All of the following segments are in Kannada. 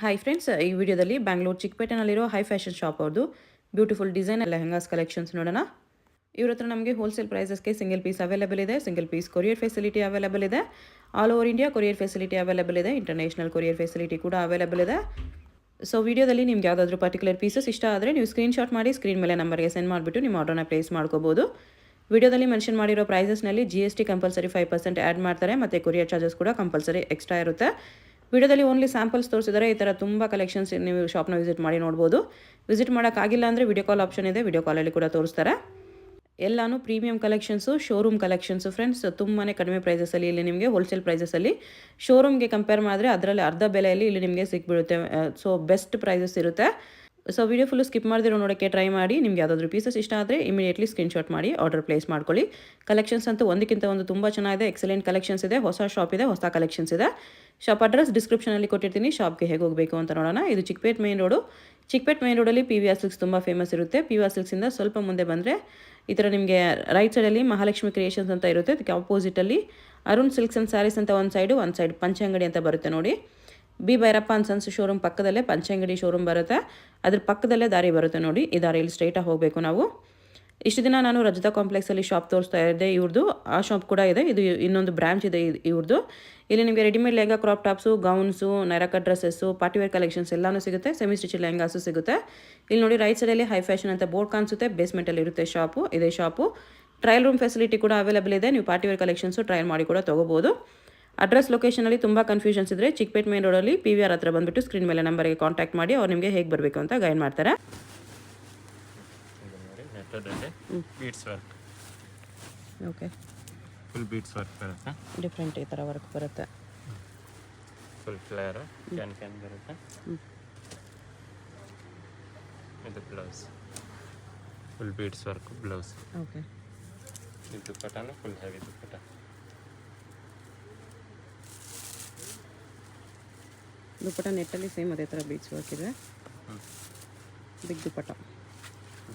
ಹಾಯ್ ಫ್ರೆಂಡ್ಸ್, ಈ ವಿಡಿಯೋದಲ್ಲಿ ಬ್ಯಾಂಗ್ಳೂರು ಚಿಕ್ಕಪೇಟೆನಲ್ಲಿರೋ ಹೈ ಫ್ಯಾಷನ್ ಶಾಪ್ ಅವ್ರದ್ದು ಬ್ಯೂಟಿಫುಲ್ ಡಿಸೈನ್ ಲೆಹಂಗಾಸ್ ಕಲೆಕ್ಷನ್ಸ್ ನೋಡೋಣ. ಇವ್ರ ಹತ್ರ ನಮಗೆ ಹೋಲ್ಸೇಲ್ ಪ್ರೈಸಸ್ಗೆ ಸಿಂಗಲ್ ಪೀಸ್ ಅವೈಲೇಬಲ್ ಇದೆ. Single piece courier facility available ಇದೆ. All over India courier facility available ಇದೆ. ಇಂಟರ್ನ್ಯಾಷನಲ್ ಕೊರಿಯರ್ ಫೆಸಿಲಿಟಿ ಕೂಡ ಅವೈಲೇಬಲ್ ಇದೆ. ಸೊ ವಿಡಿಯೋದಲ್ಲಿ ನಿಮ್ಗೆ ಯಾವುದಾದ್ರೂ ಪರ್ಟಿಕ್ಯುಲರ್ ಪೀಸಸ್ ಇಷ್ಟ ಆದರೆ ನೀವು ಸ್ಕ್ರೀನ್ಶಾಟ್ ಮಾಡಿ ಸ್ಕ್ರೀನ್ ಮೇಲೆ ನಂಬರ್ಗೆ ಸೆಂಡ್ ಮಾಡಿಬಿಟ್ಟು ನಿಮ್ಮ ಆರ್ಡರ್ನ ಪ್ಲೇಸ್ ಮಾಡ್ಕೋಬೋದು. ವಿಡಿಯೋದಲ್ಲಿ ಮೆನ್ಷನ್ ಮಾಡಿರೋ ಪ್ರೈಸಸ್ನಲ್ಲಿ GST ಕಂಪಲ್ಸರಿ 5% ಆ್ಯಡ್ ಮಾಡ್ತಾರೆ ಮತ್ತು ಕೊರಿಯರ್ ಚಾರ್ಜಸ್ ಕೂಡ ಕಂಪಲ್ಸರಿ ಎಕ್ಸ್ಟ್ರಾ ಇರುತ್ತೆ. ವಿಡಿಯೋದಲ್ಲಿ ಓನ್ಲಿ ಸ್ಯಾಂಪಲ್ಸ್ ತೋರಿಸಿದರೆ ಈ ಥರ ತುಂಬ ಕಲೆಕ್ಷನ್ಸ್ ನೀವು ಶಾಪ್ನ ವಿಸಿಟ್ ಮಾಡಿ ನೋಡ್ಬೋದು. ವಿಸಿಟ್ ಮಾಡೋಕ್ಕಾಗಿಲ್ಲ ಅಂದರೆ ವಿಡಿಯೋ ಕಾಲ್ ಆಪ್ಷನ್ ಇದೆ, ವಿಡಿಯೋ ಕಾಲಲ್ಲಿ ಕೂಡ ತೋರಿಸ್ತಾರೆ. ಎಲ್ಲಾನು premium collections, showroom collections friends. ತುಂಬಾ ಕಡಿಮೆ ಪ್ರೈಸಸಲ್ಲಿ ಇಲ್ಲಿ ನಿಮಗೆ ಹೋಲ್ಸೇಲ್ ಪ್ರೈಸಸಲ್ಲಿ ಶೋರೂಮ್ಗೆ ಕಂಪೇರ್ ಮಾಡಿದ್ರೆ ಅದರಲ್ಲಿ ಅರ್ಧ ಬೆಲೆಯಲ್ಲಿ ಇಲ್ಲಿ ನಿಮಗೆ ಸಿಕ್ಬಿಡುತ್ತೆ. ಸೊ ಬೆಸ್ಟ್ ಪ್ರೈಸಸ್ ಇರುತ್ತೆ. ಸೊ ವಿಡಿಯೋ ಫುಲ್ಲು ಸ್ಕಿಪ್ ಮಾಡಿದಿರೋ ನೋಡೋಕ್ಕೆ ಟ್ರೈ ಮಾಡಿ. ನಿಮ್ಗೆ ಯಾವುದಾದ್ರೂ ಪೀಸಸ್ ಇಷ್ಟ ಆದರೆ ಇಮಿಡಿಯೇಟ್ಲಿ ಸ್ಕ್ರೀನ್ಶಾಟ್ ಮಾಡಿ ಆರ್ಡರ್ ಪ್ಲೇಸ್ ಮಾಡ್ಕೊಳ್ಳಿ. ಕಲೆಕ್ಷನ್ಸ್ ಅಂತೂ ಒಂದಕ್ಕಿಂತ ಒಂದು ತುಂಬ ಚೆನ್ನಾಗಿದೆ. ಎಕ್ಸಲೆಂಟ್ ಕಲೆಕ್ಷನ್ಸ್ ಇದೆ. ಹೊಸ ಶಾಪ್ ಇದೆ, ಹೊಸ ಕಲೆಕ್ಷನ್ಸ್ ಇದೆ. ಶಾಪ್ ಅಡ್ರೆಸ್ ಡಿಸ್ಕ್ರಿಪ್ಷನಲ್ಲಿ ಕೊಟ್ಟಿರ್ತೀನಿ. ಶಾಪ್ಗೆ ಹೇಗೆ ಹೋಗಬೇಕು ಅಂತ ನೋಡೋಣ. ಇದು Chickpet main road. Chickpet main ರೋಡಲ್ಲಿ PVR ಸಿಲ್ಕ್ಸ್ ತುಂಬ ಫೇಮಸ್ ಇರುತ್ತೆ. PVR ಸಿಲ್ಕ್ಸಿಂದ ಸ್ವಲ್ಪ ಮುಂದೆ ಬಂದರೆ ಈ ಥರ ನಿಮಗೆ ರೈಟ್ ಸೈಡಲ್ಲಿ ಮಹಾಲಕ್ಷ್ಮಿ ಕ್ರಿಯೇಷನ್ಸ್ ಅಂತ ಇರುತ್ತೆ. ಅದಕ್ಕೆ ಆಪೋಸಿಟಲ್ಲಿ ಅರುಣ್ ಸಿಲ್ಕ್ಸ್ ಆ್ಯಂಡ್ ಸ್ಯಾರೀಸ್ ಅಂತ ಒಂದು ಸೈಡ್ ಪಂಚಂಗಡಿ ಅಂತ ಬರುತ್ತೆ ನೋಡಿ. B Bhyrappa and sons showroom ಪಕ್ಕದಲ್ಲೇ ಪಂಚಂಗಡಿ ಶೋರೂಮ್ ಬರುತ್ತೆ. ಅದ್ರ ಪಕ್ಕದಲ್ಲೇ ದಾರಿ ಬರುತ್ತೆ ನೋಡಿ. ಈ ದಾರಿಯಲ್ಲಿ ಸ್ಟ್ರೈಟಾಗಿ ಹೋಗಬೇಕು ನಾವು. ಇಷ್ಟು ದಿನ ನಾನು ರಜತಾ ಕಾಂಪ್ಲೆಕ್ಸಲ್ಲಿ ಶಾಪ್ ತೋರಿಸ್ತಾ ಇದ್ದೆ ಇವ್ರದ್ದು. ಆ ಶಾಪ್ ಕೂಡ ಇದೆ. ಇದು ಇನ್ನೊಂದು ಬ್ರಾಂಚ್ ಇದೆ ಇವ್ರದ್ದು. ಇಲ್ಲಿ ನಿಮಗೆ readymade lehenga, crop tops, gowns, Nyra cut dresses, party wear collections ಎಲ್ಲನೂ ಸಿಗುತ್ತೆ. ಸೆಮಿ ಸ್ಟಿಚ್ ಲೆಹಂಗಾಸು ಸಿಗುತ್ತೆ. ಇಲ್ಲಿ ನೋಡಿ ರೈಟ್ ಸೈಡಲ್ಲಿ ಹೈ ಫ್ಯಾಷನ್ ಅಂತ ಬೋರ್ಡ್ ಕಾಣಿಸುತ್ತೆ. ಬೇಸ್ಮೆಂಟಲ್ಲಿ ಇರುತ್ತೆ ಶಾಪು. ಇದೇ ಶಾಪು. ಟ್ರಯಲ್ ರೂಮ್ ಫೆಸಿಲಿಟಿ ಕೂಡ ಅವೈಲೇಬಲ್ ಇದೆ. ನೀವು ಪಾರ್ಟಿವೇರ್ ಕಲೆಕ್ಷನ್ಸು ಟ್ರಯಲ್ ಮಾಡಿ ಕೂಡ ತೊಗೋಬೋದು. ಅಡ್ರೆಸ್ ಲೊಕೇಶನಲ್ಲಿ ತುಂಬ ಕನ್ಫ್ಯೂಷನ್ಸ್ ಇದ್ದರೆ ಚಿಕ್ಕಪೇಟ್ ಮೇನ್ ರೋಡಲ್ಲಿ PVR ಹತ್ರ ಬಂದುಬಿಟ್ಟು ಸ್ಕ್ರೀನ್ ಮೇಲೆ ನಂಬರ್ಗೆ ಕಾಂಟ್ಯಾಕ್ಟ್ ಮಾಡಿ ಅವ್ರು ನಿಮಗೆ ಹೇಗೆ ಬರಬೇಕು ಅಂತ ಗೈಡ್ ಮಾಡ್ತಾರೆ. Beads work. Okay, full beads work ಬರುತ್ತೆ. ಡಿಫ್ರೆಂಟ್ ಈ ಥರ ವರ್ಕ್ ಬರುತ್ತೆ. ಫುಲ್ ಫ್ಲೇರ್ ಕ್ಯಾನ್ ಬರುತ್ತೆ. ಇದು blouse, full beads work blouse. Okay, ಇದು ದುಪ್ಪಟ್ಟನು ಫುಲ್ ಹೆವಿ ದುಪ್ಪಟ್ಟ. ದುಪ್ಪಟ್ಟ ನೆಟ್ಟಲ್ಲಿ ಸೇಮ್ ಅದೇ ಥರ ಬೀಡ್ಸ್ ವರ್ಕ್ ಇದೆ. ಬಿಗ್ ದುಪ್ಪಟ್ಟ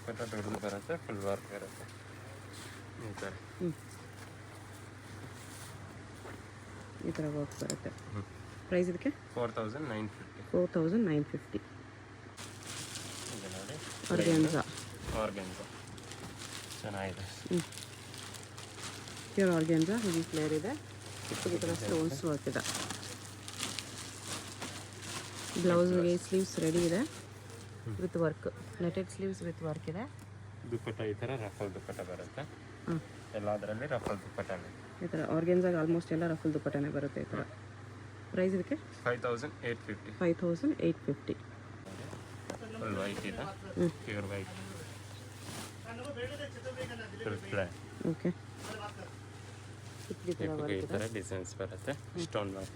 ದೊಡ್ಡದು ಬರುತ್ತೆ. ಫುಲ್ ವರ್ಕ್ ಇರುತ್ತೆ ಈ ಥರ. ಈ ಥರ ವರ್ಕ್ ಬರುತ್ತೆ. ಪ್ರೈಸ್ ಇದಕ್ಕೆ 4950. 4950. ಇದು ನೋಡಿ ಆರ್ಗೆನ್ಸಾ ಚೆನ್ನಾಗಿದೆ. ಪ್ಯೂರ್ ಆರ್ಗೆನ್ಸಾ ಹೆವಿ ಫ್ಲೇರ್ ಇದೆ. ಈ ಥರ ಸ್ಟೋನ್ಸ್ ವರ್ಕ್ ಇದೆ. ಬ್ಲೌಸ್ಗೆ ಸ್ಲೀವ್ಸ್ ರೆಡಿ ಇದೆ with work. Netted sleeves with work ಇದೆ. ದುಪ್ಪಟ್ಟ ಈ ಥರ ರಫಲ್ ದುಪ್ಪಟ್ಟ ಬರುತ್ತೆ. ಎಲ್ಲದರಲ್ಲಿ ರಫಲ್ ದುಪ್ಪಟ್ಟನೇ. ಈ ಥರ ಆರ್ಗೆನ್ಸಾಗ ಆಲ್ಮೋಸ್ಟ್ ಎಲ್ಲ ರಫಲ್ ದುಪ್ಪಟ್ಟನೇ ಬರುತ್ತೆ ಈ ಥರ. ಪ್ರೈಸ್ ಇದಕ್ಕೆ 5850. 5850. ಫುಲ್ ವೈಟ್ ಇದೆ, pure white. Full flat. Okay, ಈ ಥರ ಡಿಸೈನ್ಸ್ ಬರುತ್ತೆ. Stone work.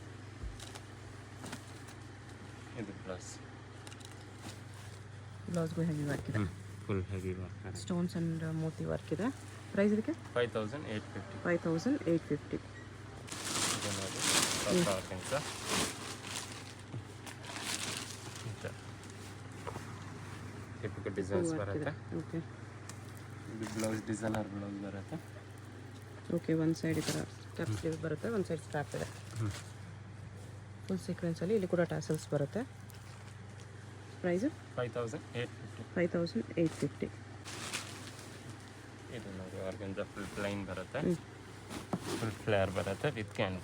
ಇದು ಬ್ಲೌಸ್ಗೂ ಹೆವಿ ವರ್ಕ್ ಇದೆ. Full heavy work. Stones and moti work ಇದೆ. ಪ್ರೈಸ್ ಇದಕ್ಕೆ 5850. 5850. ಇದು ನೋಡಿ ಆರ್ಗೆನ್ಸ. ಟಿಪಿಕಲ್ ಡಿಸೈನ್ಸ್ ಬರುತ್ತೆ. ಓಕೆ, ಇದು ಬ್ಲೌಸ್ ಡಿಸೈನರ್ ಬ್ಲೌಸ್ ಬರುತ್ತೆ. ಓಕೆ, ಒಂದು ಸೈಡ್ ಈ ಥರ ಸ್ಟೆಪ್ ಸ್ಲೀವ್ ಬರುತ್ತೆ, ಒಂದು ಸೈಡ್ ಸ್ಟ್ರಾಪ್ ಇದೆ. ಫುಲ್ ಸೀಕ್ವೆನ್ಸಲ್ಲಿ ಇಲ್ಲಿ ಕೂಡ ಟ್ಯಾಸಲ್ಸ್ ಬರುತ್ತೆ. ಪ್ರೈಸು 5850. 5850. ಇದು ನೋಡಿ ಆರ್ಗೆನ್ಸ ಫುಲ್ ಪ್ಲೈನ್ ಬರುತ್ತೆ. ಫುಲ್ ಫ್ಲೇರ್ ಬರುತ್ತೆ ವಿತ್ ಕ್ಯಾನ್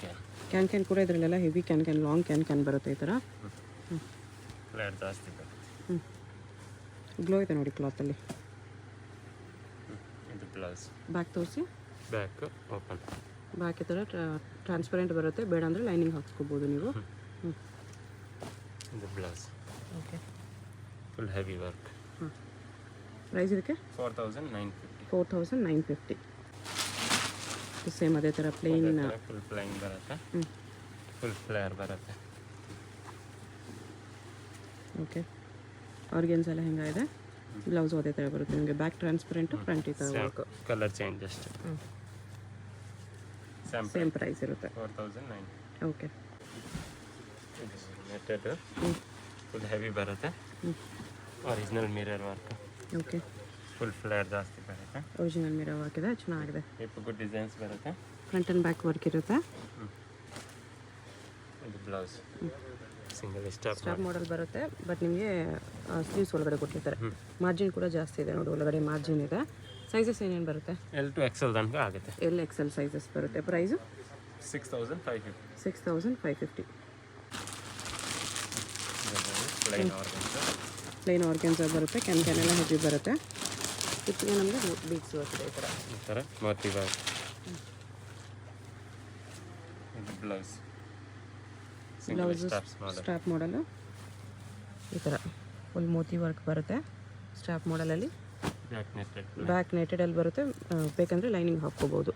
ಕೂಡ ಇದರಲ್ಲೆಲ್ಲ ಹೆವಿ ಲಾಂಗ್ ಕ್ಯಾನ್ ಬರುತ್ತೆ ಈ ಥರ. ಫ್ಲೇರ್ ಜಾಸ್ತಿ ಬರುತ್ತೆ. ಗ್ಲೋ ಇದೆ ನೋಡಿ ಕ್ಲಾತಲ್ಲಿ. ಇದು ಬ್ಲೌಸ್. ಬ್ಯಾಕ್ ತೋರಿಸಿ. Back open. ಬ್ಯಾಕ್ ಈ ಥರ ಟ್ರಾನ್ಸ್ಪರೆಂಟ್ ಬರುತ್ತೆ. ಬೇಡ ಅಂದರೆ ಲೈನಿಂಗ್ ಹಾಕ್ಸ್ಕೋಬೋದು ನೀವು. ಇದು blouse. Okay, full heavy work. Price ಇದಕ್ಕೆ 4950. 4950. ಸೇಮ್ ಅದೇ ಥರ ಪ್ಲೇನ್. ಫುಲ್ ಪ್ಲೈನ್ ಬರುತ್ತೆ. ಫುಲ್ ಫ್ಲೇರ್ ಬರುತ್ತೆ. ಓಕೆ, ಆರ್ಗೆನ್ಸ್ ಎಲ್ಲ ಹೆಂಗಿದೆ. ಬ್ಲೌಸ್ ಅದೇ ಥರ ಬರುತ್ತೆ ನಿಮಗೆ. ಬ್ಯಾಕ್ ಟ್ರಾನ್ಸ್ಪರೆಂಟು, ಫ್ರಂಟ್ ಈ ಥರ ವರ್ಕ್. ಕಲರ್ ಚೇಂಜ್ ಅಷ್ಟೇ. ಸೇಮ್ ಪ್ರೈಸ್ ಇರುತ್ತೆ. 4990. ಓಕೆ, ನೆಟ್ಟೆಡ್ ಫುಲ್ ಹೆವಿ ಬರುತ್ತೆ. Original mirror work. Okay, full flare ಜಾಸ್ತಿ ಬರುತ್ತೆ. ಒರಿಜಿನಲ್ ಮಿರರ್ ವರ್ಕ್ ಇದೆ, ಚೆನ್ನಾಗಿದೆ. ಗುಡ್ ಡಿಸೈನ್ಸ್ ಬರುತ್ತೆ. ಫ್ರಂಟ್ ಆ್ಯಂಡ್ ಬ್ಯಾಕ್ ವರ್ಕ್ ಇರುತ್ತೆ. ಇದು ಬ್ಲೌಸ್. ಸಿಂಗಲ್ ಸ್ಟಾಪ್ ಸ್ಟಾಪ್ ಮಾಡಲ್ ಬರುತ್ತೆ, ಬಟ್ ನಿಮಗೆ ಸ್ಲೀವ್ಸ್ ಒಳಗಡೆ ಕೊಟ್ಟಿರ್ತಾರೆ. ಮಾರ್ಜಿನ್ ಕೂಡ ಜಾಸ್ತಿ ಇದೆ ನೋಡಿ, ಒಳಗಡೆ ಮಾರ್ಜಿನ್ ಇದೆ. ಸೈಜಸ್ ಏನೇನು ಬರುತ್ತೆ? L to XL ತನಕ ಆಗುತ್ತೆ. XL ಸೈಜಸ್ ಬರುತ್ತೆ. Price 6550. 6550. Plain organs, plain organza ಬರುತ್ತೆ. ಕ್ಯಾನ್ ಎಲ್ಲ ಹೆವಿ ಬರುತ್ತೆ. ಇತ್ತಿಗೆ ನಮಗೆ ಬೀಡ್ಸ್ ಬರುತ್ತೆ ಈ ಥರ ಮೋತಿ ವರ್ಕ್. ಇದು ಬ್ಲೌಸ್ ಬ್ಲೌಸು ಸ್ಟ್ರಾಪ್ ಮಾಡಲು ಈ ಥರ ಫುಲ್ ಮೋತಿ ವರ್ಕ್ ಬರುತ್ತೆ. ಸ್ಟ್ರಾಪ್ ಮಾಡಲಲ್ಲಿ ಬ್ಯಾಕ್ ನೆಟೆಡಲ್ಲಿ ಬರುತ್ತೆ. ಬೇಕಂದರೆ ಲೈನಿಂಗ್ ಹಾಕ್ಕೋಬೋದು.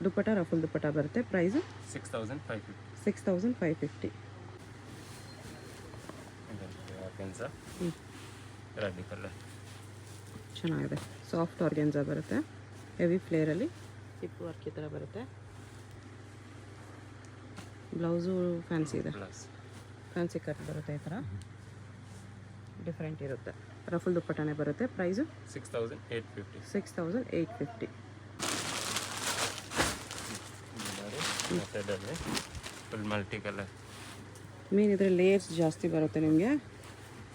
ದುಪ್ಪಟ ರಫುಲ್ ದುಪ್ಪಟ ಬರುತ್ತೆ. ಪ್ರೈಸು 6550. 6550. ರೆಡ್ ಕಲರ್ ಚೆನ್ನಾಗಿದೆ. ಸಾಫ್ಟ್ ಆರ್ಗೆನ್ಸಾ ಬರುತ್ತೆ. ಹೆವಿ ಫ್ಲೇರಲ್ಲಿ ಹಿಪ್ ವರ್ಕ್ ಈ ಥರ ಬರುತ್ತೆ. ಬ್ಲೌಸು ಫ್ಯಾನ್ಸಿ ಇದೆ, ಫ್ಯಾನ್ಸಿ ಕಟ್ ಬರುತ್ತೆ ಈ ಥರ. ಡಿಫ್ರೆಂಟ್ ಇರುತ್ತೆ. ರಫುಲ್ ದುಪ್ಪಟ್ಟನೇ ಬರುತ್ತೆ. Price 6850. 6850. Full multi colour. Main ಇದ್ರೆ ಲೇಯರ್ಸ್ ಜಾಸ್ತಿ ಬರುತ್ತೆ, ನಿಮಗೆ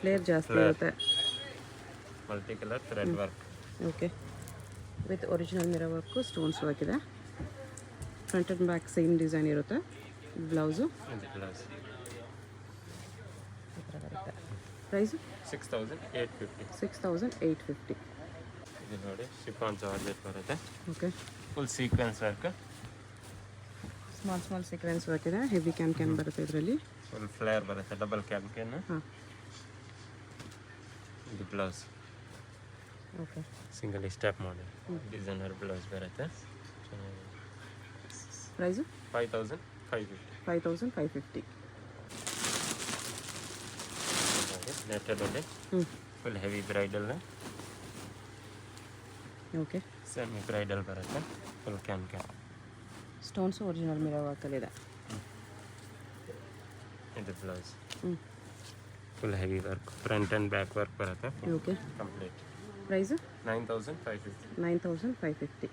ಫ್ಲೇರ್ ಜಾಸ್ತಿ ಇರುತ್ತೆ. Multi colour thread work. Okay, with original mirror work, stones work ಇದೆ. Front and back same design ಇರುತ್ತೆ. ಬ್ಲೌಸು ಬ್ಲೌಸ್ ಈ ಥರ ಬರುತ್ತೆ. ಪ್ರೈಸು 6850. 6850. ಇದು ನೋಡಿ ಶಿಫಾನ್ ಜಾರ್ಜೆಟ್ ಬರುತ್ತೆ. Okay, full sequence work. Small sequence work ಇದೆ. ಹೆವಿ ಕ್ಯಾನ್ ಬರುತ್ತೆ ಇದರಲ್ಲಿ. ಫುಲ್ ಫ್ಲೇರ್ ಬರುತ್ತೆ, ಡಬಲ್ ಕ್ಯಾನ್. ಹಾಂ, ಇದು ಬ್ಲೌಸ್ ಓಕೆ. ಸಿಂಗಲ್ ಸ್ಟೆಪ್ ಮಾಡಿ ಡಿಸೈನರ್ ಬ್ಲೌಸ್ ಬರುತ್ತೆ. ಪ್ರೈಸು 5550. 5550. ನೆಟ್ಟಲ್ಲಿ full heavy bridal, okay. Semi bridal ಬರುತ್ತೆ. Full can. Stones original mirror ವರ್ಕಲ್ಲಿದೆ. ಇದು blouse full heavy work, front and back work ಬರುತ್ತೆ. Okay, complete. Price 9550. 9550.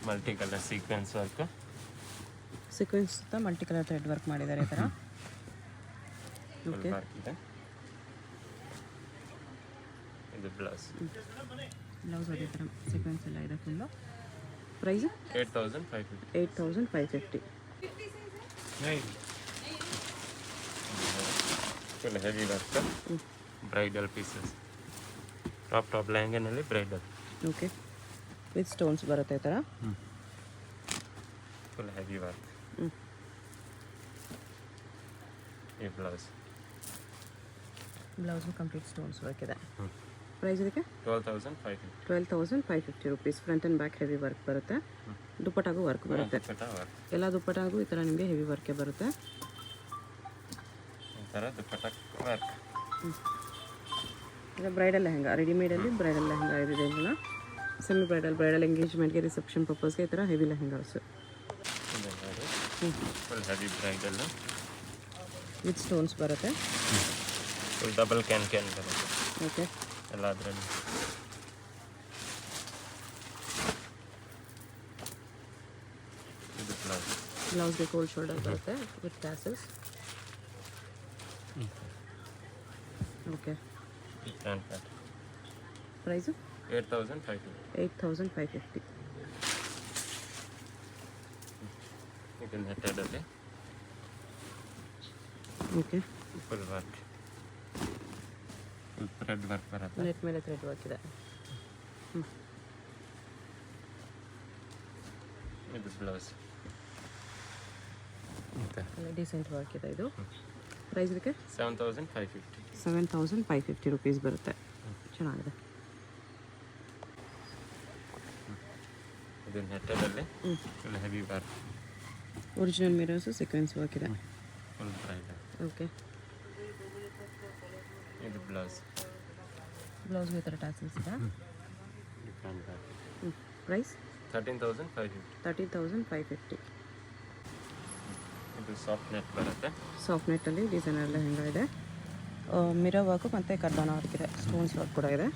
Multi colour sequence work. Sequence ಸುತ್ತ ಮಲ್ಟಿ ಕಲರ್ ಥ್ರೆಡ್ ವರ್ಕ್ ಮಾಡಿದ್ದಾರೆ ಈ ಥರ. ಓಕೆ, ವರ್ಕ್ ಇದೆ. ಇದು ಬ್ಲೌಸ್. ಬ್ಲೌಸ್ ಅದೇ ಥರ ಸೀಕ್ವೆನ್ಸ್ ಎಲ್ಲ ಇದೆ full. Price 8550. 8550. Full heavy work, bridal pieces. Top ಲೆಹಂಗಾನಲ್ಲಿ ಬ್ರೈಡಲ್. ಓಕೆ, ವಿತ್ ಸ್ಟೋನ್ಸ್ ಬರುತ್ತೆ ಈ ಥರ. Full heavy work. ಈ blouse. Blouse complete stones work ಇದೆ. ಪ್ರೈಸ್ ಇದಕ್ಕೆ 12550. 12550 rupees. Front and back heavy work ಬರುತ್ತೆ. ದುಪ್ಪಟ್ಟಾಗೂ ವರ್ಕ್ ಬರುತ್ತೆ. ಎಲ್ಲ ದುಪ್ಪಟ್ಟಾಗೂ ಈ ಥರ ನಿಮಗೆ ಹೆವಿ ವರ್ಕೇ ಬರುತ್ತೆ. ಈ ಥರ ದುಪ್ಪಟ್ಟ ವರ್ಕ್. ಇದು ಬ್ರೈಡಲ್ ಲೆಹಂಗಾ, ರೆಡಿಮೇಡಲ್ಲಿ ಬ್ರೈಡಲ್ ಲೆಹಂಗಾ ಇದೆ. ಇದೆಲ್ಲ ಸೆಮಿ ಬ್ರೈಡಲ್ ಎಂಗೇಜ್ಮೆಂಟ್ಗೆ, ರಿಸೆಪ್ಷನ್ ಪರ್ಪಸ್ಗೆ ಈ ಥರ heavy lehengas. Full heavy bridal with stones ಬರುತ್ತೆ. ಫುಲ್ ಡಬಲ್ ಕ್ಯಾನ್ ಬರುತ್ತೆ. ಓಕೆ, ಎಲ್ಲ ಅದರಲ್ಲಿ. ಇದು ಬ್ಲೌಸ್. ಬ್ಲೌಸ್ಗೆ ಕೋಲ್ಡ್ ಶೋಲ್ಡರ್ ಬರುತ್ತೆ ವಿತ್ ಟ್ಯಾಸಲ್ಸ್. ಓಕೆ, ಪ್ಯಾಂಟ್ ಪ್ಯಾಟ್. ಪ್ರೈಸು 8550. 8550. ಇದು ನೆಟ್ಟೆಡಲ್ಲಿ okay, full work, full thread work ಬರುತ್ತೆ. ನೆಟ್ ಮೇಲೆ ಥ್ರೆಡ್ ವರ್ಕ್ ಇದೆ. ಇದು ಬ್ಲೌಸ್. ಎಲ್ಲ ಡೀಸೆಂಟ್ ವರ್ಕ್ ಇದೆ. ಇದು ಪ್ರೈಸ್ ಇದಕ್ಕೆ 7550. 7550 ರುಪೀಸ್ ಬರುತ್ತೆ. ಚೆನ್ನಾಗಿದೆ. ಇದು ನೆಟ್ಟೆಡಲ್ಲಿ full heavy work. Original mirrors sequence work ಇದೆ. Full bridal. ಓಕೆ, ಇದು ಬ್ಲೌಸ್. ಬ್ಲೌಸ್ಗೆ ಈ ಥರ ಟ್ಯಾಸಲ್ಸ್ ಇದೆ. Different work. ಪ್ರೈಸ್ 13550. 13550. ಇದು ಸಾಫ್ಟ್ ನೆಟ್ ಬರುತ್ತೆ. ಸಾಫ್ಟ್ ನೆಟ್ಟಲ್ಲಿ ಡಿಸೈನರ್ ಲೆಹಂಗಾ ಇದೆ. ಮಿರರ್ ವರ್ಕು ಮತ್ತು ಕರ್ದಾನ ವರ್ಕ್ ಇದೆ. ಸ್ಟೋನ್ಸ್ ವರ್ಕ್ ಕೂಡ ಇದೆ.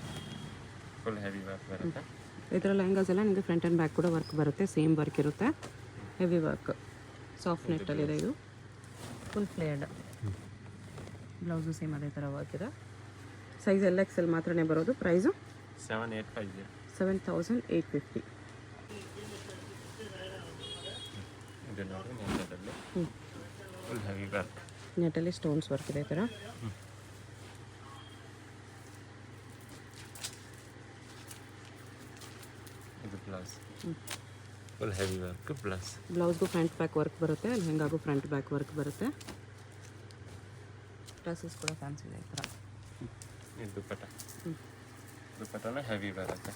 ಫುಲ್ ಹೆವಿ ವರ್ಕ್ ಬರುತ್ತೆ. ಈ ಥರ ಲೆಹಂಗಾಸ್ ಎಲ್ಲ ನಿಮಗೆ ಫ್ರಂಟ್ ಆ್ಯಂಡ್ ಬ್ಯಾಕ್ ಕೂಡ ವರ್ಕ್ ಬರುತ್ತೆ. ಸೇಮ್ ವರ್ಕ್ ಇರುತ್ತೆ. ಹೆವಿ ವರ್ಕ್ ಸಾಫ್ಟ್ ನೆಟ್ಟಲ್ಲಿದೆ ಇದು ಫುಲ್ ಫ್ಲೇರ್ಡ್ ಬ್ಲೌಸು ಸೇಮ್ ಅದೇ ಥರ ವರ್ಕ್ ಇದೆ ಸೈಜ್ LXL ಮಾತ್ರನೇ ಬರೋದು ಪ್ರೈಸು 7850 7850 ಇದು ನೋಡಿ ನೆಟ್ಟಲ್ಲಿ ಫುಲ್ ಹೆವಿ ವರ್ಕ್ ನೆಟ್ಟಲ್ಲಿ ಸ್ಟೋನ್ಸ್ ವರ್ಕ್ ಇದೆ ಈ ಥರ ಇದು blouse full heavy work plus ಬ್ಲೌಸ್ಗೂ ಫ್ರಂಟ್ ಬ್ಯಾಕ್ ವರ್ಕ್ ಬರುತ್ತೆ ಲೆಹಂಗಾಗೂ ಫ್ರಂಟ್ ಬ್ಯಾಕ್ ವರ್ಕ್ ಬರುತ್ತೆ ಡ್ರೆಸ್ಸಸ್ ಕೂಡ ಫ್ಯಾನ್ಸಿ ಇದೆ ಈ ಥರ ಇದು ದುಪ್ಪಟ್ಟ ದುಪ್ಪಟ್ಟನ ಹೆವಿ ಬರುತ್ತೆ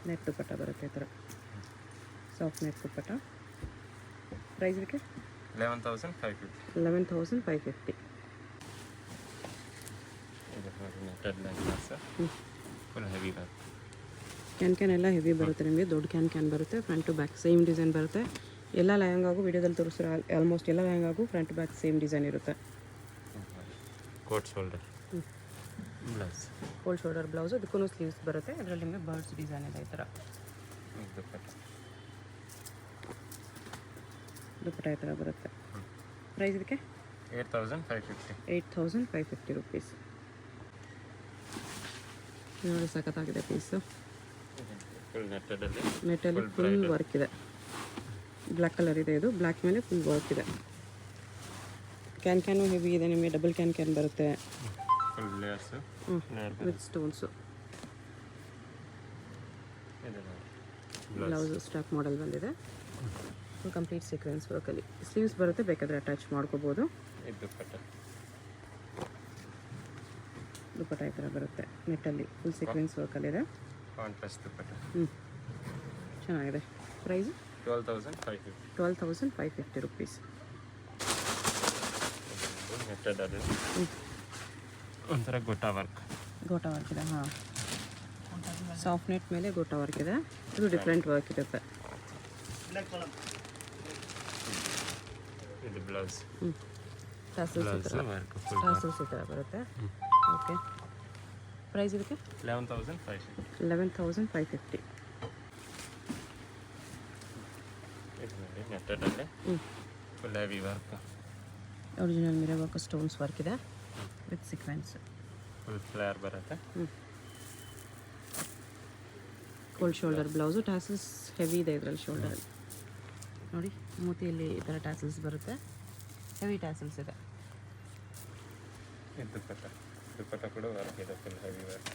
ನೆಟ್ ದುಪ್ಪಟ್ಟ ಬರುತ್ತೆ ಈ ಥರ ಸಾಫ್ಟ್ ನೆಟ್ ದುಪ್ಪಟ್ಟ ಪ್ರೈಸ್ ಇದಕ್ಕೆ 11550 11,550 ಇದು ನೋಡಿ netted lehengas full heavy work can ಎಲ್ಲ ಹೆವಿ ಬರುತ್ತೆ ನಿಮಗೆ ದೊಡ್ಡ ಕ್ಯಾನ್ ಬರುತ್ತೆ front to back same design ಬರುತ್ತೆ ಎಲ್ಲ ಲೆಹಂಗಾಗೂ ವಿಡಿಯೋದಲ್ಲಿ ತೋರಿಸಿರೋ ಆಲ್ಮೋಸ್ಟ್ ಎಲ್ಲ ಲೆಹಂಗಾಗೂ ಫ್ರಂಟ್ ಬ್ಯಾಕ್ ಸೇಮ್ ಡಿಸೈನ್ ಇರುತ್ತೆ cold shoulder blouse full shoulder blouse ಅದಕ್ಕೂ ಸ್ಲೀವ್ಸ್ ಬರುತ್ತೆ ಅದರಲ್ಲಿ ನಿಮಗೆ ಬರ್ಡ್ಸ್ ಡಿಸೈನ್ ಇದೆ ಈ ಥರ ದುಪ್ಪಟ್ಟ ದುಪ್ಪಟ್ಟ ಈ ಥರ ಬರುತ್ತೆ ಪ್ರೈಸ್ ಇದಕ್ಕೆ 8550 8,550 ರುಪೀಸ್ ನೋಡಿ ಸಖತ್ತಾಗಿದೆ ಪೀಸು ಫುಲ್ ನೆಟ್ಟೆಡಲ್ಲಿ ನೆಟ್ಟಲ್ಲಿ ಫುಲ್ ವರ್ಕ್ ಇದೆ ಬ್ಲ್ಯಾಕ್ ಕಲರ್ ಇದೆ ಇದು ಬ್ಲ್ಯಾಕ್ ಮೇಲೆ ಫುಲ್ ವರ್ಕ್ ಇದೆ ಕ್ಯಾನು ಹೆವಿ ಇದೆ ನಿಮಗೆ ಡಬಲ್ ಕ್ಯಾನ್ ಬರುತ್ತೆ ಫುಲ್ ಲೇಯರ್ಸ್ ವಿತ್ ಸ್ಟೋನ್ಸು ಇದು ನೋಡಿ ಬ್ಲೌಸ್ ಸ್ಟಾಕ್ ಮಾಡೆಲ್ ಬಂದಿದೆ ಫುಲ್ ಕಂಪ್ಲೀಟ್ ಸೀಕ್ವೆನ್ಸ್ ವರ್ಕಲ್ಲಿ ಸ್ಲೀವ್ಸ್ ಬರುತ್ತೆ ಬೇಕಾದರೆ ಅಟ್ಯಾಚ್ ಮಾಡ್ಕೋಬೋದು ಇದು ದುಪ್ಪಟ್ಟ ದುಪ್ಪಟ್ಟ ಈ ಥರ ಬರುತ್ತೆ ನೆಟ್ಟಲ್ಲಿ ಫುಲ್ ಸೀಕ್ವೆನ್ಸ್ ವರ್ಕಲ್ಲಿದೆ ಕಾಂಟ್ರಾಸ್ಟ್ ದುಪ್ಪಟ್ಟ ಚೆನ್ನಾಗಿದೆ ಪ್ರೈಸ್ 12550 12,550 ರುಪೀಸ್ ನೆಟ್ಟೆಡಲ್ಲಿ ಒಂಥರ ಗೋಟಾ ವರ್ಕ್ ಇದೆ ಹಾಂ ಸಾಫ್ಟ್ ನೆಟ್ ಮೇಲೆ ಗೋಟಾ ವರ್ಕ್ ಇದೆ ಇದು ಡಿಫ್ರೆಂಟ್ ವರ್ಕ್ ಇರುತ್ತೆ ಇದು ಬ್ಲೌಸ್ ಟಾಸಲ್ಸ್ ವರ್ಕ್ ಫುಲ್ ಈ ಥರ ಬರುತ್ತೆ ಓಕೆ ಪ್ರೈಸ್ ಇದಕ್ಕೆ 11550 11,550 ಇದು ನೋಡಿ ನೆಟ್ಟೆಡಲ್ಲಿ full heavy work original mirror work stones work ಇದೆ ವಿತ್ ಸೀಕ್ವೆನ್ಸ್ ಫುಲ್ ಫ್ಲೇರ್ ಬರುತ್ತೆ full shoulder blouse tassels heavy ಇದೆ ಇದರಲ್ಲಿ ಶೋಲ್ಡರಲ್ಲಿ ನೋಡಿ ಮೂತಿಯಲ್ಲಿ ಈ ಥರ ಟ್ಯಾಸಲ್ಸ್ ಬರುತ್ತೆ ಹೆವಿ ಟ್ಯಾಸಲ್ಸ್ ಇದೆ ಇದು ದುಪ್ಪಟ್ಟ ದುಪ್ಪಟ್ಟ ಕೂಡ ವರ್ಕ್ ಇದೆ full heavy work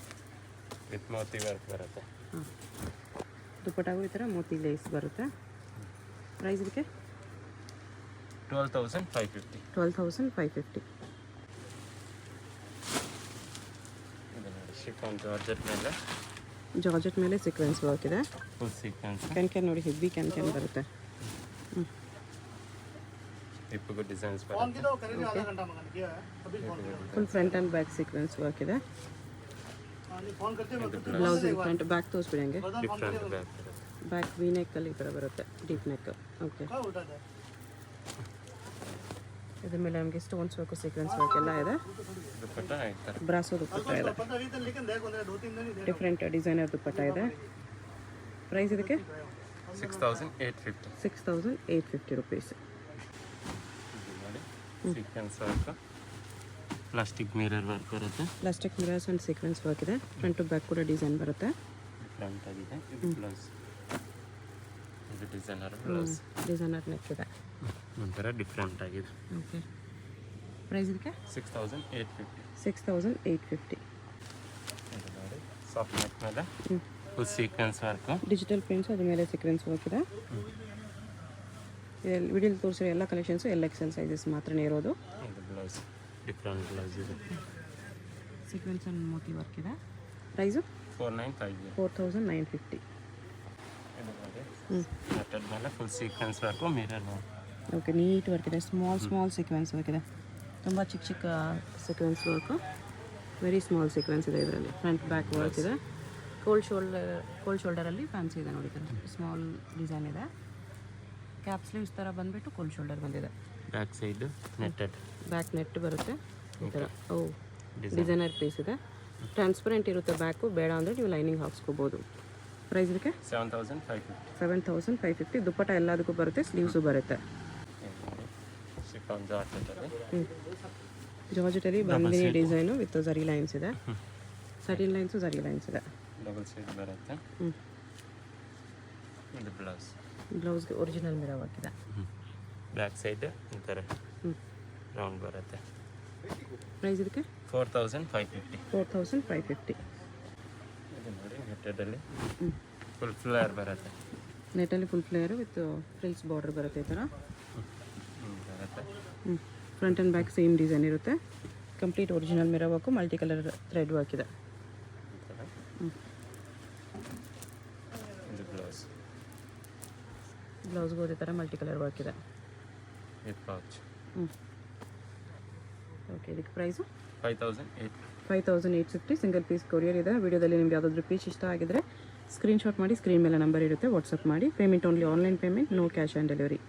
with Moti work ಬರುತ್ತೆ ಹಾಂ ದುಪ್ಪಟ್ಟಾಗೂ ಈ ಥರ ಮೋತಿ ಲೇಸ್ ಬರುತ್ತೆ ಪ್ರೈಸ್ ಇದಕ್ಕೆ 12550 12,550 ಇದು ನೋಡಿ ಶಿಫಾನ್ ಜಾರ್ಜೆಟ್ ಮೇಲೆ ಜಾರ್ಜೆಟ್ ಮೇಲೆ ಸೀಕ್ವೆನ್ಸ್ ವರ್ಕ್ ಇದೆ ಫುಲ್ ಸೀಕ್ವೆನ್ಸ್ ಕ್ಯಾನ್ ನೋಡಿ ಹೆವಿ ಕ್ಯಾನ್ ಬರುತ್ತೆ ಇಪ್ಪಗೂ ಡಿಸೈನ್ಸ್ ಬರುತ್ತೆ full front and back sequence work ಇದೆ ಬ್ಲೌಸ್ ಫ್ರಂಟ್ ಬ್ಯಾಕ್ ತೋರಿಸ್ಬಿಡಿ ಹಂಗೆ ಡಿಫ್ರೆಂಟ್ ಬ್ಯಾಕ್ ಬ್ಯಾಕ್ ವಿ ನೆಕ್ಕಲ್ಲಿ ಈ ಥರ ಬರುತ್ತೆ ಡೀಪ್ ನೆಕ್ ಓಕೆ ಇದ್ರ ಮೇಲೆ ನಮಗೆ ಸ್ಟೋನ್ಸ್ ವರ್ಕು ಸೀಕ್ವೆನ್ಸ್ ವರ್ಕ್ ಎಲ್ಲ ಇದೆ ದುಪ್ಪಟ್ಟ ಈ ಥರ ಬ್ರಾಸೋ ದುಪ್ಪಟ್ಟ ಇದೆ ಡಿಫ್ರೆಂಟ್ ಡಿಸೈನರ್ ದುಪ್ಪಟ್ಟ ಇದೆ ಪ್ರೈಸ್ ಇದಕ್ಕೆ 6850 6,850 ರುಪೀಸ್ ನೋಡಿ sequence work plastic mirror work ಬರುತ್ತೆ plastic mirrors and sequence work ಇದೆ ಫ್ರಂಟ್ ಟು ಬ್ಯಾಕ್ ಕೂಡ ಡಿಸೈನ್ ಬರುತ್ತೆ ಡಿಫ್ರೆಂಟ್ ಆಗಿದೆ ಇದು ಬ್ಲೌಸ್ ಇದು ಡಿಸೈನರ್ ಬ್ಲೌಸ್ ಡಿಸೈನರ್ ನೆಕ್ ಇದೆ ಒಂಥರ ಡಿಫ್ರೆಂಟ್ ಆಗಿದೆ ಓಕೆ ಪ್ರೈಸ್ ಇದಕ್ಕೆ 6850 6,850 ಇದು ನೋಡಿ ಸಾಫ್ಟ್ ನೆಕ್ ಮೇಲೆ full sequence work digital prints ಅದ್ರ ಮೇಲೆ ಸೀಕ್ವೆನ್ಸ್ ವರ್ಕ್ ಇದೆ ವಿಡಿಯೋಲಿ ತೋರಿಸಿರೋ ಎಲ್ಲ ಕಲೆಕ್ಷನ್ಸು LXL ಸೈಜಸ್ ಮಾತ್ರನೇ ಇರೋದು ಇದು ಬ್ಲೌಸ್ ಡಿಫ್ರೆಂಟ್ ಬ್ಲೌಸ್ ಇದೆ ಸೀಕ್ವೆನ್ಸ್ ಆ್ಯಂಡ್ ಮೋತಿ ವರ್ಕ್ ಇದೆ ಪ್ರೈಸು 4950 4,950 ಇದು ನೋಡಿ ನೆಟ್ಟೆಡ್ ಮೇಲೆ full sequence work mirror work okay neat work ಇದೆ ಸ್ಮಾಲ್ ಸೀಕ್ವೆನ್ಸ್ ವರ್ಕ್ ಇದೆ ತುಂಬ ಚಿಕ್ಕ sequence work very small sequence ಇದೆ ಇದರಲ್ಲಿ ಫ್ರಂಟ್ ಬ್ಯಾಕ್ ವರ್ಕ್ ಇದೆ ಕೋಲ್ಡ್ ಶೋಲ್ಡರಲ್ಲಿ ಫ್ಯಾನ್ಸಿ ಇದೆ ನೋಡಿ ಸ್ಮಾಲ್ ಡಿಸೈನ್ ಇದೆ ಕ್ಯಾಪ್ ಸ್ಲೀವ್ಸ್ ಥರ ಬಂದುಬಿಟ್ಟು ಕೋಲ್ಡ್ ಶೋಲ್ಡರ್ ಬಂದಿದೆ back side netted back net ಬರುತ್ತೆ ಈ ಥರ ಓ ಡಿಸೈನರ್ ಪೀಸ್ ಇದೆ ಟ್ರಾನ್ಸ್ಪರೆಂಟ್ ಇರುತ್ತೆ ಬ್ಯಾಕು ಬೇಡ ಅಂದರೆ ನೀವು ಲೈನಿಂಗ್ ಹಾಕ್ಸ್ಕೋಬೋದು ಪ್ರೈಸ್ ಇದಕ್ಕೆ 7550. 7550. ದುಪ್ಪಟ್ಟ ಎಲ್ಲದಕ್ಕೂ ಬರುತ್ತೆ, ಸ್ಲೀವ್ಸು ಬರುತ್ತೆ. ಶಿಫಾನ್ ಜಾರ್ಜೆಟಲ್ಲಿ ಜಾರ್ಜೆಟಲ್ಲಿ ಬಂದಿನಿ ಡಿಸೈನು ವಿತ್ ಝರಿ ಲೈನ್ಸ್ ಇದೆ, ಸಟಿನ್ ಲೈನ್ಸು ಝರಿ ಲೈನ್ಸ್ ಇದೆ. ಡಬಲ್ ಸೈಡ್ ಬರುತ್ತೆ. ಇದು ಬ್ಲೌಸ್. ಬ್ಲೌಸ್ಗೆ ಒರಿಜಿನಲ್ ಮಿರರ್ ಹಾಕಿದೆ. ಬ್ಯಾಕ್ ಸೈಡ್ ಈ ಥರ ರೌಂಡ್ ಬರುತ್ತೆ. ಪ್ರೈಸ್ ಇದಕ್ಕೆ 4550. 4550. ಇದು ನೋಡಿ ನೆಟ್ಟೆಡಲ್ಲಿ ಫುಲ್ ಫ್ಲೇರ್ ಬರುತ್ತೆ. ನೆಟ್ಟಲ್ಲಿ full flare with frills border ಬರುತ್ತೆ ಈ ಥರ. ಬರುತ್ತೆ. Front and back same design ಇರುತ್ತೆ. Complete original mirror work, multi colour thread work ಇದೆ. ಈ ಥರ. ಇದು ಬ್ಲೌಸ್. ಬ್ಲೌಸ್ಗೂ ಅದೇ ಥರ ಮಲ್ಟಿ ಕಲರ್ ವರ್ಕ್ ಇದೆ. With pouch. ಓಕೆ, ಇದಕ್ಕೆ ಪ್ರೈಸು 5850. ಸಿಂಗಲ್ ಪೀಸ್ ಕೊರಿಯರ್ ಇದೆ. ವಿಡಿಯೋದಲ್ಲಿ ನಿಮ್ಗೆ ಯಾವುದಾದ್ರೂ ಪೀಸ್ ಇಷ್ಟ ಆಗಿದ್ರೆ ಸ್ಕ್ರೀನ್ಶಾಟ್ ಮಾಡಿ, ಸ್ಕ್ರೀನ್ ಮೇಲೆ ನಂಬರ್ ಇರುತ್ತೆ, ವಾಟ್ಸಪ್ ಮಾಡಿ. Payment only online payment, no cash on delivery.